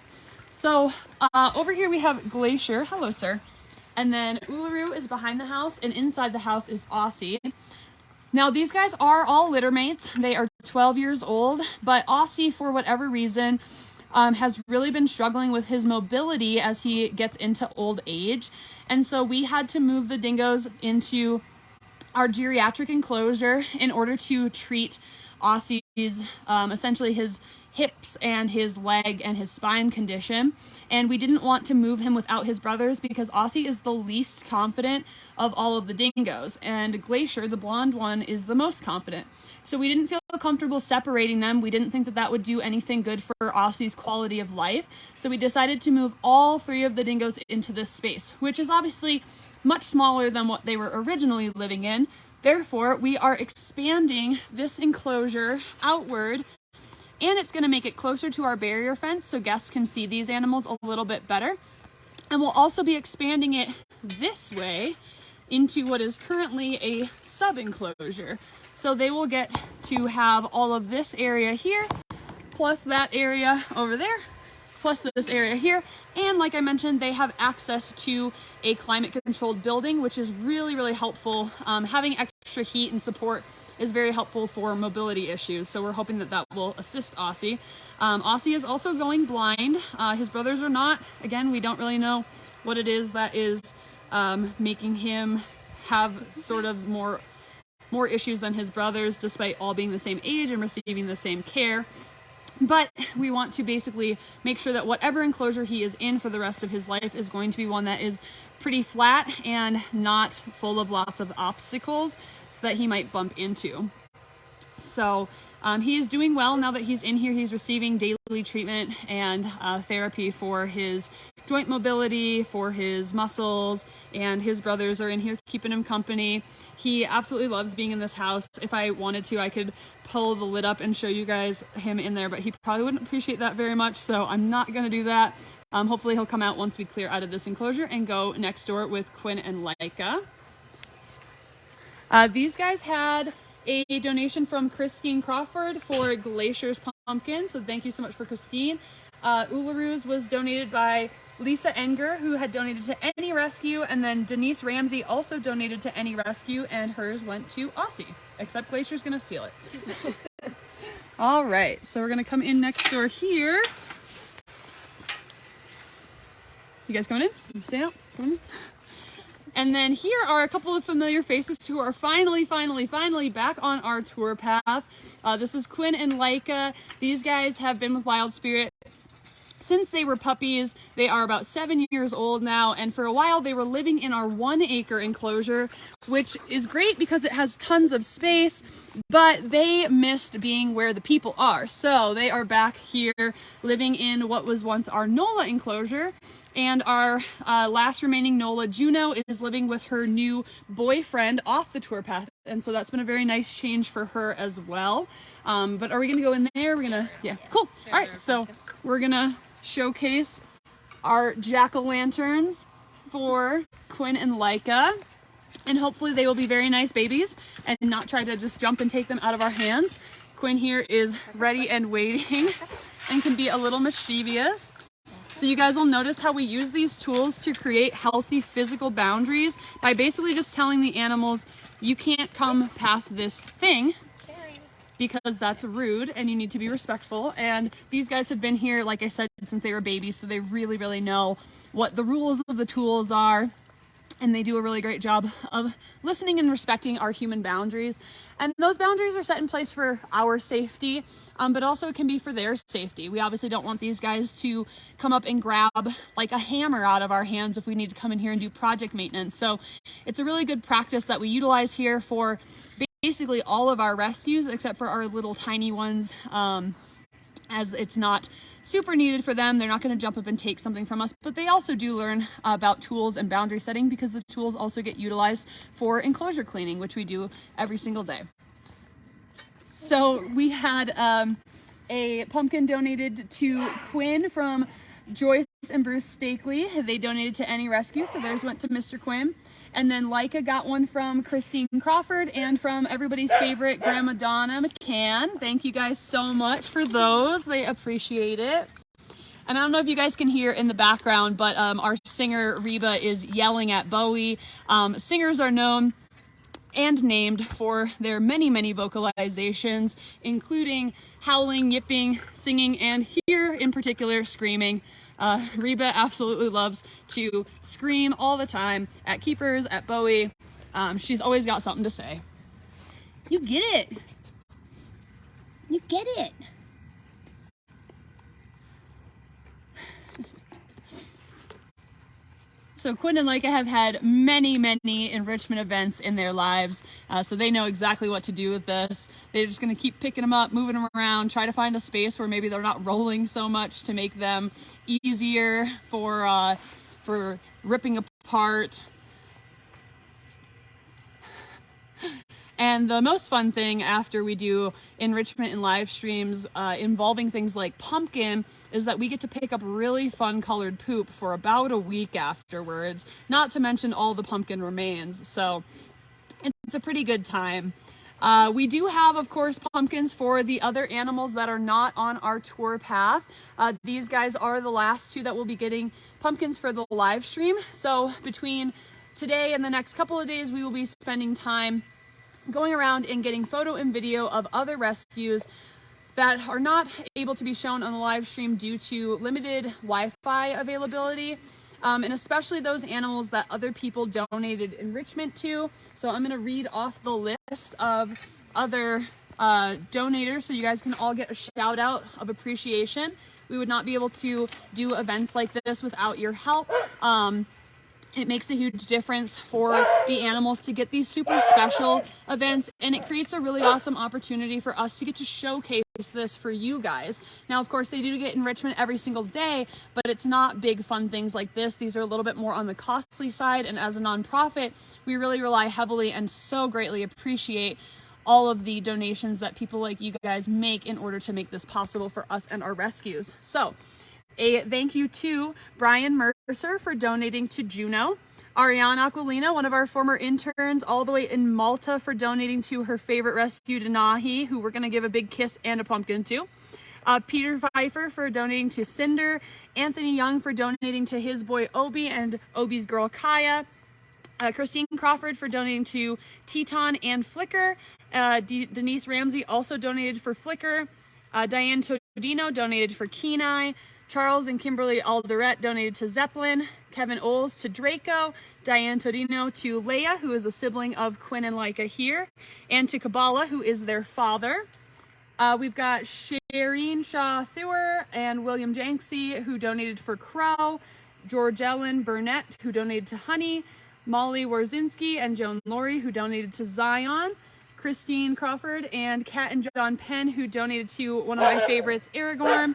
So over here we have Glacier. Hello, sir. And then Uluru is behind the house, and inside the house is Aussie. Now these guys are all litter mates. They are 12 years old, but Aussie, for whatever reason, has really been struggling with his mobility as he gets into old age. And so we had to move the dingoes into our geriatric enclosure in order to treat Aussie's, essentially his hips and his leg and his spine condition. And we didn't want to move him without his brothers because Aussie is the least confident of all of the dingoes. And Glacier, the blonde one, is the most confident. So we didn't feel comfortable separating them. We didn't think that that would do anything good for Aussie's quality of life. So we decided to move all 3 of the dingoes into this space, which is obviously much smaller than what they were originally living in. Therefore, we are expanding this enclosure outward, and it's going to make it closer to our barrier fence so guests can see these animals a little bit better. And we'll also be expanding it this way into what is currently a sub-enclosure. So they will get to have all of this area here, plus that area over there, plus this area here. And like I mentioned, they have access to a climate controlled building, which is really, really helpful. Having extra heat and support is very helpful for mobility issues. So we're hoping that that will assist Aussie. Aussie is also going blind. His brothers are not. Again, we don't really know what it is that is making him have sort of more issues than his brothers, despite all being the same age and receiving the same care. But we want to basically make sure that whatever enclosure he is in for the rest of his life is going to be one that is pretty flat and not full of lots of obstacles so that he might bump into. So he is doing well now that he's in here. He's receiving daily treatment and therapy for his joint mobility, for his muscles, and his brothers are in here keeping him company. He absolutely loves being in this house. If I wanted to, I could pull the lid up and show you guys him in there, but he probably wouldn't appreciate that very much, so I'm not going to do that. Hopefully he'll come out once we clear out of this enclosure and go next door with Quinn and Laika. These guys had a donation from Christine Crawford for Glacier's pumpkin, so thank you so much for Christine. Ularu's was donated by Lisa Enger, who had donated to Any Rescue, and then Denise Ramsey also donated to Any Rescue, and hers went to Aussie, except Glacier's gonna steal it. All right, so we're gonna come in next door here. You guys coming in? You staying out? Coming in? And then here are a couple of familiar faces who are finally back on our tour path. This is Quinn and Laika. These guys have been with Wild Spirit since they were puppies. They are about 7 years old now, and for a while they were living in our 1 acre enclosure, which is great because it has tons of space, but they missed being where the people are. So they are back here living in what was once our NOLA enclosure, and our last remaining NOLA, Juno, is living with her new boyfriend off the tour path, and so that's been a very nice change for her as well. But are we gonna go in there? We're gonna, yeah, cool. All right, so we're gonna showcase our jack-o'-lanterns for Quinn and Laika, and hopefully they will be very nice babies and not try to just jump and take them out of our hands. Quinn here is ready and waiting and can be a little mischievous. So you guys will notice how we use these tools to create healthy physical boundaries by basically just telling the animals, you can't come past this thing because that's rude and you need to be respectful. And these guys have been here, like I said, since they were babies, so they really know what the rules of the tools are. and they do a really great job of listening and respecting our human boundaries. And those boundaries are set in place for our safety, but also it can be for their safety. We obviously don't want these guys to come up and grab like a hammer out of our hands if we need to come in here and do project maintenance. So it's a really good practice that we utilize here for basically all of our rescues, except for our little tiny ones, as it's not super needed for them. They're not going to jump up and take something from us, but they also do learn about tools and boundary setting, because the tools also get utilized for enclosure cleaning, which we do every single day. So we had a pumpkin donated to Quinn from Joyce and Bruce Stakely. They donated to Any Rescue, so theirs went to Mr. Quinn. And then Leica got one from Christine Crawford and from everybody's favorite Grandma Donna McCann. Thank you guys so much for those. They appreciate it. And I don't know if you guys can hear in the background, but our singer Reba is yelling at Bowie. Singers are known and named for their many, many vocalizations, including howling, yipping, singing, and here in particular, screaming. Reba absolutely loves to scream all the time at keepers, at Bowie. She's always got something to say. You get it. You get it. So Quinn and Leica have had many, many enrichment events in their lives, so they know exactly what to do with this. They're just going to keep picking them up, moving them around, try to find a space where maybe they're not rolling so much to make them easier for ripping apart. And the most fun thing after we do enrichment and live streams involving things like pumpkin is that we get to pick up really fun colored poop for about a week afterwards, not to mention all the pumpkin remains. So it's a pretty good time. We do have, of course, pumpkins for the other animals that are not on our tour path. These guys are the last two that will be getting pumpkins for the live stream. So between today and the next couple of days, we will be spending time going around and getting photo and video of other rescues that are not able to be shown on the live stream due to limited Wi-Fi availability, and especially those animals that other people donated enrichment to. So I'm going to read off the list of other donators so you guys can all get a shout out of appreciation. We would not be able to do events like this without your help. It makes a huge difference for the animals to get these super special events, and it creates a really awesome opportunity for us to get to showcase this for you guys. Now, of course, they do get enrichment every single day, but it's not big fun things like this. These are a little bit more on the costly side, and as a nonprofit, we really rely heavily and so greatly appreciate all of the donations that people like you guys make in order to make this possible for us and our rescues. So a thank you to Brian Mercer for donating to Juno, Ariane Aquilina, one of our former interns all the way in Malta, for donating to her favorite rescue, Denahi, who we're going to give a big kiss and a pumpkin to, Peter Pfeiffer for donating to Cinder, Anthony Young for donating to his boy Obi and Obi's girl Kaya, Christine Crawford for donating to Teton and Flickr, Denise Ramsey also donated for Flickr, Diane Todino donated for Kenai, Charles and Kimberly Alderette donated to Zeppelin, Kevin Oles to Draco, Diane Todino to Leia, who is a sibling of Quinn and Leica here, and to Kabbalah, who is their father. We've got Shireen Shaw Thewer and William Janksy, who donated for Crow, George Ellen Burnett, who donated to Honey, Molly Warzinski and Joan Laurie, who donated to Zion, Christine Crawford and Kat and John Penn, who donated to one of my favorites, Aragorn.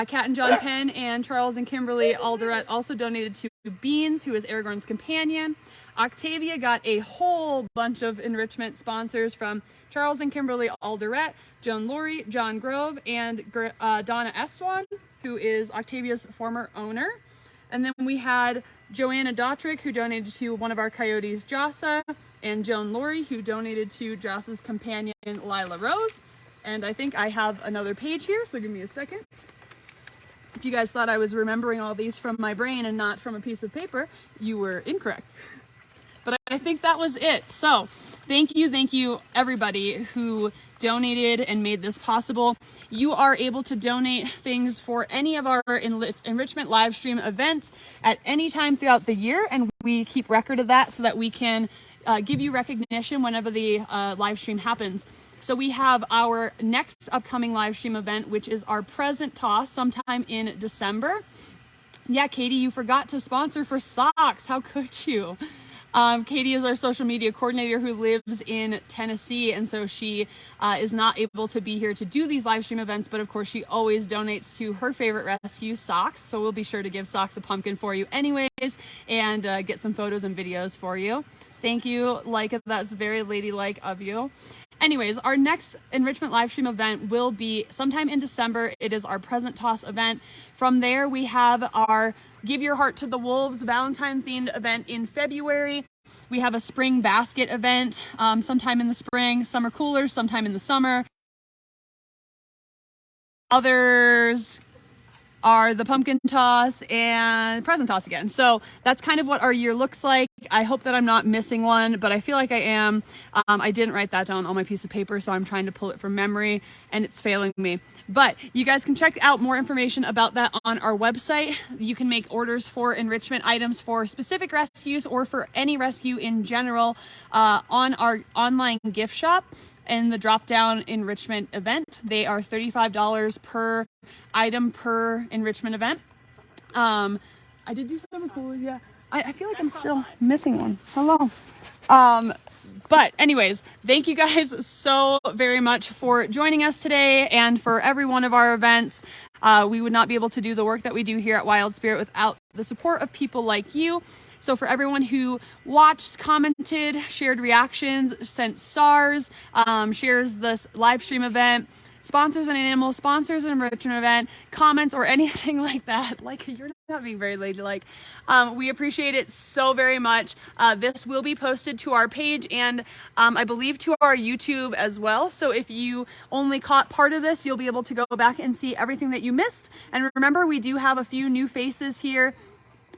Kat and John Penn and Charles and Kimberly Alderette also donated to Beans, who is Aragorn's companion. Octavia got a whole bunch of enrichment sponsors from Charles and Kimberly Alderette, Joan Laurie, John Grove, and Donna Eswan, who is Octavia's former owner. And then we had Joanna Dautrick, who donated to one of our coyotes, Jassa, and Joan Laurie, who donated to Jassa's companion, Lila Rose. And I think I have another page here, so give me a second. If you guys thought I was remembering all these from my brain and not from a piece of paper, you were incorrect. But I think that was it. So thank you everybody who donated and made this possible. You are able to donate things for any of our enrichment live stream events at any time throughout the year, and we keep record of that so that we can give you recognition whenever the live stream happens. So we have our next upcoming live stream event, which is our present toss sometime in December. Yeah, Katie, you forgot to sponsor for socks. How could you? Katie is our social media coordinator who lives in Tennessee, and so she is not able to be here to do these live stream events, but of course she always donates to her favorite rescue, socks. So we'll be sure to give Socks a Pumpkin for you anyways, and get some photos and videos for you. Thank you, Leica. That's very ladylike of you. Anyways, our next Enrichment live stream event will be sometime in December. It is our present toss event. From there, we have our Give Your Heart to the Wolves Valentine themed event in February. We have a spring basket event sometime in the spring, summer coolers sometime in the summer. Others are the pumpkin toss and present toss again. So that's kind of what our year looks like. I hope that I'm not missing one, but I feel like I am. I didn't write that down on my piece of paper, so I'm trying to pull it from memory and it's failing me. But you guys can check out more information about that on our website. You can make orders for enrichment items for specific rescues or for any rescue in general on our online gift shop. And the drop down enrichment event, they are $35 per item per enrichment event. I did do summer cool, yeah. I feel like I'm still missing one. Hello. But anyways, thank you guys so very much for joining us today and for every one of our events. We would not be able to do the work that we do here at Wild Spirit without the support of people like you. So for everyone who watched, commented, shared reactions, sent stars, shares this live stream event, sponsors an animal, sponsors an enrichment event, comments, or anything like that, like you're not being very ladylike, we appreciate it so very much. This will be posted to our page and I believe to our YouTube as well. So if you only caught part of this, you'll be able to go back and see everything that you missed. And remember, we do have a few new faces here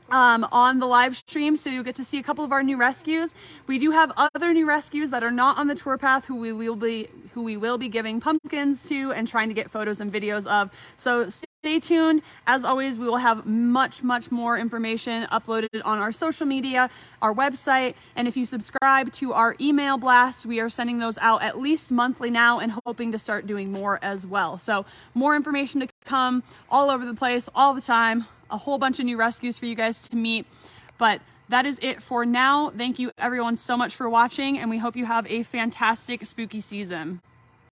on the live stream, so you'll get to see a couple of our new rescues. We do have other new rescues that are not on the tour path who we will be giving pumpkins to and trying to get photos and videos of. So stay tuned. As always, we will have much more information uploaded on our social media, our website, and if you subscribe to our email blasts, we are sending those out at least monthly now and hoping to start doing more as well. So more information to come all over the place all the time. A whole bunch of new rescues for you guys to meet, but that is it for now. Thank you everyone so much for watching, and we hope you have a fantastic spooky season.